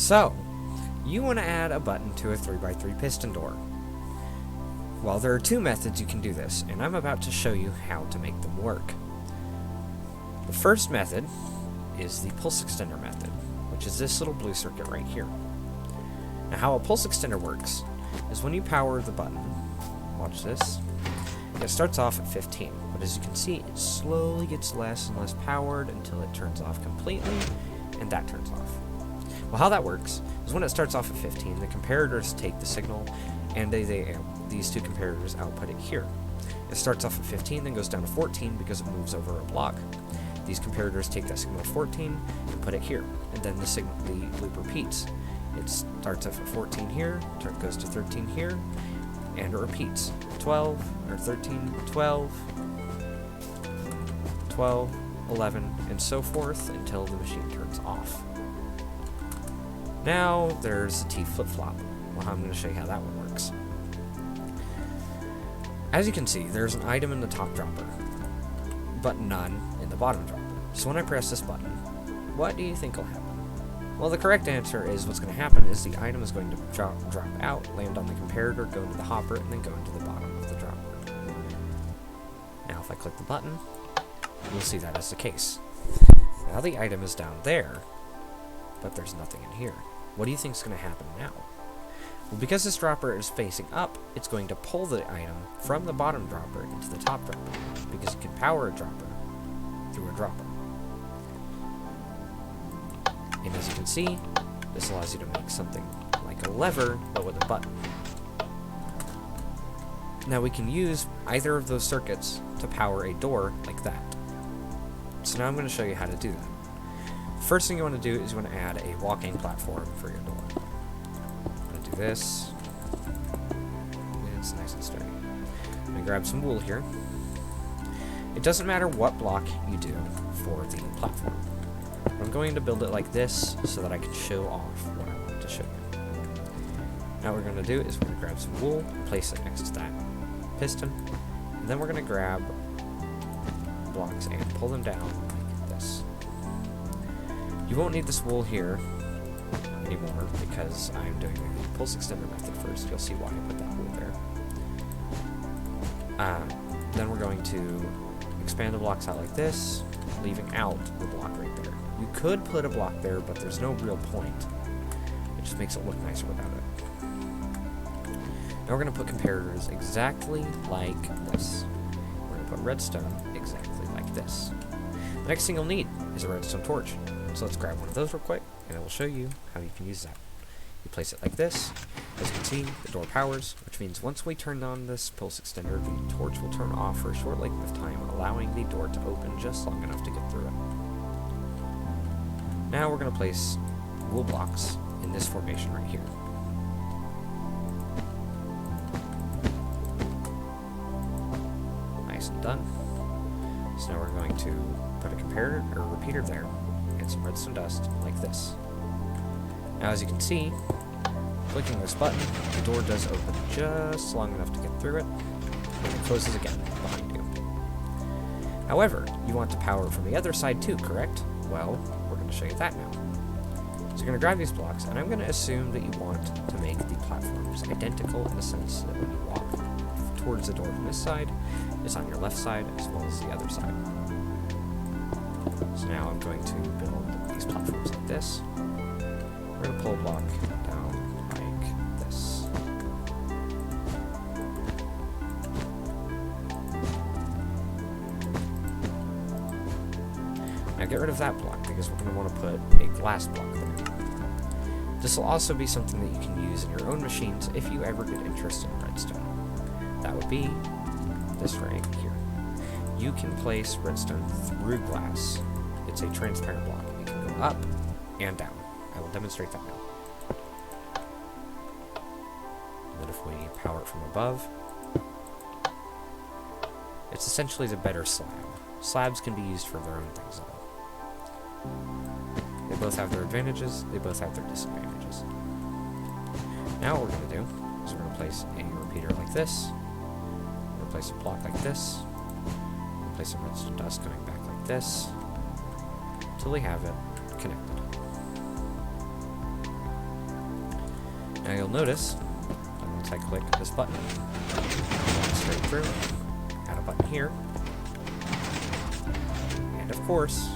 So, you want to add a button to a 3x3 piston door. Well, there are two methods you can do this, and I'm about to show you how to make them work. The first method is the pulse extender method, which is this little blue circuit right here. Now, how a pulse extender works is when you power the button, watch this, it starts off at 15, but as you can see, it slowly gets less and less powered until it turns off completely, and that turns off. Well, how that works is when it starts off at 15, the comparators take the signal, and these two comparators output it here. It starts off at 15, then goes down to 14 because it moves over a block. These comparators take that signal at 14 and put it here, and then the loop repeats. It starts off at 14 here, goes to 13 here, and it repeats. 12, or 13, 12, 12, 11, and so forth until the machine turns off. Now there's the T flip-flop. Well, I'm going to show you how that one works. As you can see, there's an item in the top dropper, but none in the bottom dropper. So when I press this button, what do you think will happen? Well, the correct answer is what's going to happen is the item is going to drop out, land on the comparator, go into the hopper, and then go into the bottom of the dropper. Now if I click the button, you'll see that is the case. Now the item is down there, but there's nothing in here. What do you think is going to happen now? Well, because this dropper is facing up, it's going to pull the item from the bottom dropper into the top dropper, because it can power a dropper through a dropper. And as you can see, this allows you to make something like a lever, but with a button. Now we can use either of those circuits to power a door like that. So now I'm going to show you how to do that. First thing you want to do is you want to add a walking platform for your door. I'm going to do this. It's nice and sturdy. I'm going to grab some wool here. It doesn't matter what block you do for the platform. I'm going to build it like this so that I can show off what I want to show you. Now what we're going to do is we're going to grab some wool, place it next to that piston, and then we're going to grab blocks and pull them down like this. You won't need this wool here anymore because I'm doing the pulse extender method first. You'll see why I put that wool there. Then we're going to expand the blocks out like this, leaving out the block right there. You could put a block there, but there's no real point. It just makes it look nicer without it. Now we're going to put comparators exactly like this. We're going to put redstone exactly like this. The next thing you'll need is a redstone torch. So let's grab one of those real quick, and I will show you how you can use that. You place it like this. As you can see, the door powers, which means once we turn on this pulse extender, the torch will turn off for a short length of time, allowing the door to open just long enough to get through it. Now we're going to place wool blocks in this formation right here. Nice and done. So now we're going to put a comparator or repeater there and some redstone dust like this. Now as you can see, clicking this button, the door does open just long enough to get through it, and it closes again behind you. However, you want to power it from the other side too, correct? Well, we're going to show you that now. So you're going to grab these blocks, and I'm going to assume that you want to make the platforms identical in the sense that when you walk towards the door from this side, it's on your left side as well as the other side. So now I'm going to build these platforms like this. We're going to pull a block down like this. Now get rid of that block because we're going to want to put a glass block there. This will also be something that you can use in your own machines if you ever get interested in redstone. That would be this right here. You can place redstone through glass. It's a transparent block. It can go up and down. I will demonstrate that now. And then if we power it from above, it's essentially the better slab. Slabs can be used for their own things though. They both have their advantages, they both have their disadvantages. Now what we're going to do is we're going to place a repeater like this, we're going to place a block like this, we're going to place some redstone dust going back like this, until we have it connected. Now you'll notice, once I click this button, straight through, add a button here, and of course,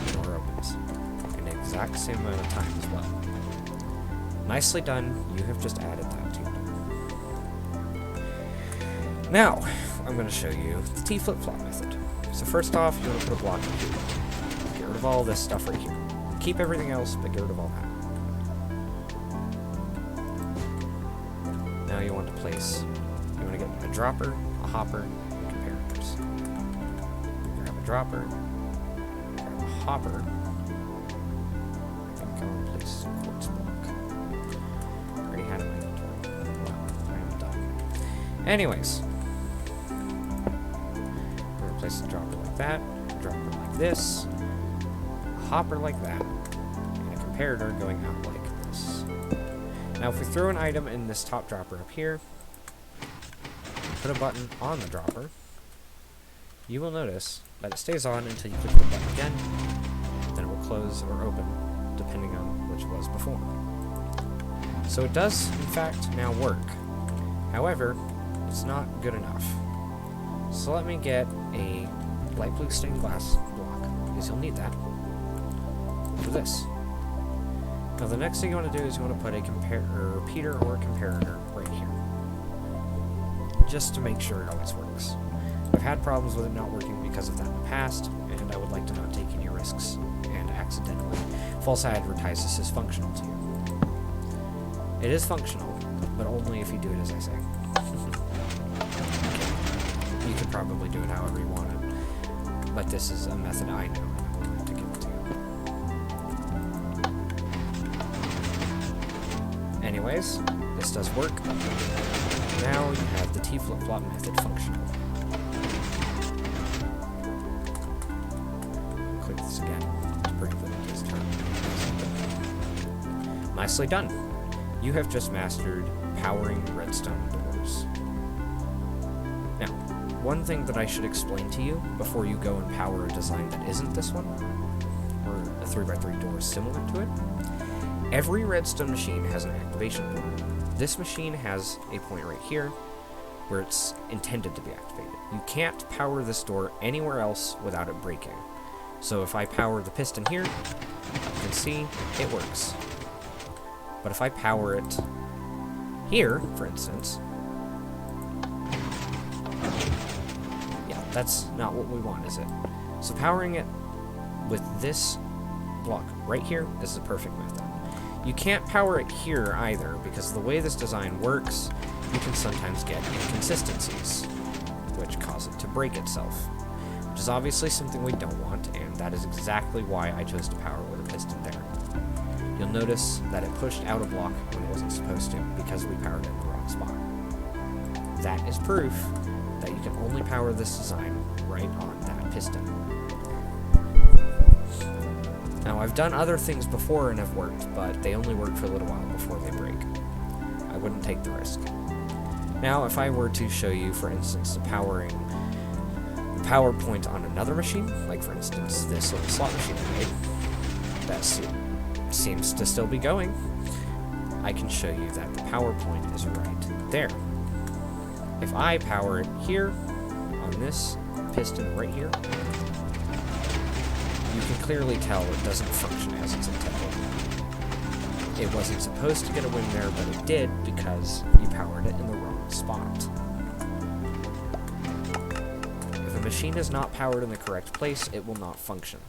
the door opens in the exact same amount of time as well. Nicely done, you have just added that to your door. Now, I'm going to show you the T flip-flop method. So first off, you want to put a block in here. Get rid of all this stuff right here. Keep everything else, but get rid of all that. Now you want to place, you want to get a dropper, a hopper, and comparators. Grab a dropper, grab a hopper, I think I want to place a quartz block. I already had it in my inventory. Well, I am done. Anyways, we're going to place a dropper like that, a dropper like this, a hopper like that, and a comparator going out like this. Now if we throw an item in this top dropper up here, put a button on the dropper, you will notice that it stays on until you click the button again, then it will close or open, depending on which it was before. So it does, in fact, now work. However, it's not good enough. So let me get a light blue stained glass block, because you'll need that for this. Now the next thing you want to do is you want to put a repeater or a comparator right here, just to make sure it always works. I've had problems with it not working because of that in the past, and I would like to not take any risks and accidentally false advertise this as functional to you. It is functional, but only if you do it as I say. You could probably do it however you want it, but this is a method I know, and I would like to give it to you. Anyways, this does work. Now you have the T flip-flop method functional. Click this again to prove that it is turned. Nicely done. You have just mastered powering redstone doors. Now, one thing that I should explain to you before you go and power a design that isn't this one, or a 3x3 door similar to it, every redstone machine has an activation point. This machine has a point right here where it's intended to be activated. You can't power this door anywhere else without it breaking. So if I power the piston here, you can see it works. But if I power it here, for instance, yeah, that's not what we want, is it? So powering it with this block right here is the perfect method. You can't power it here either, because the way this design works, you can sometimes get inconsistencies, which cause it to break itself, which is obviously something we don't want, and that is exactly why I chose to power with a piston there. You'll notice that it pushed out a block when it wasn't supposed to, because we powered it in the wrong spot. That is proof that you can only power this design right on that piston. Now, I've done other things before and have worked, but they only work for a little while before they break. I wouldn't take the risk. Now, if I were to show you, for instance, the power point on another machine, like for instance this little slot machine I made, that seems to still be going, I can show you that the power point is right there. If I power it here, on this piston right here, you can clearly tell it doesn't function as it's intended. It wasn't supposed to get a win there, but it did because you powered it in the wrong spot. If a machine is not powered in the correct place, it will not function.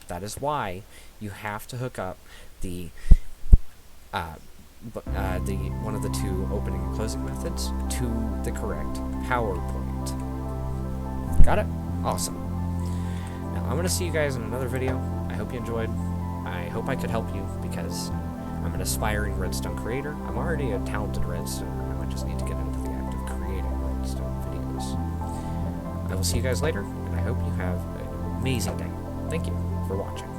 That is why you have to hook up the one of the two opening and closing methods to the correct power point. Got it? Awesome. Now, I'm going to see you guys in another video. I hope you enjoyed. I hope I could help you, because I'm an aspiring redstone creator. I'm already a talented redstoner. I just need to get into the act of creating redstone videos. I will see you guys later, and I hope you have an amazing day. Thank you for watching.